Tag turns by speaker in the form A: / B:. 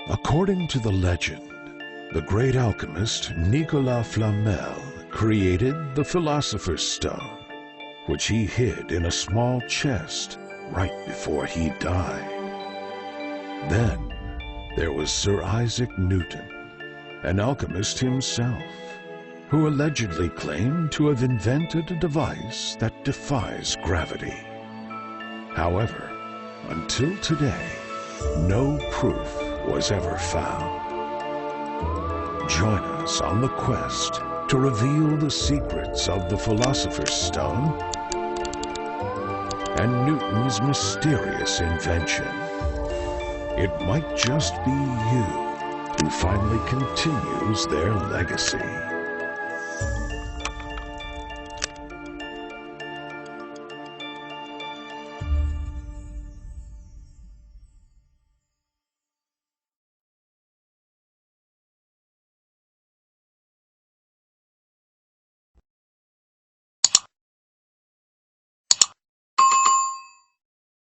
A: According to the legend, the great alchemist Nicolas Flamel created the Philosopher's Stone, which he hid in a small chest right before he died. Then there was Sir Isaac Newton, an alchemist himself, who allegedly claimed to have invented a device that defies gravity. However, until today, no proof was ever found. Join us on the quest to reveal the secrets of the Philosopher's Stone and Newton's mysterious invention. It might just be you who finally continues their legacy.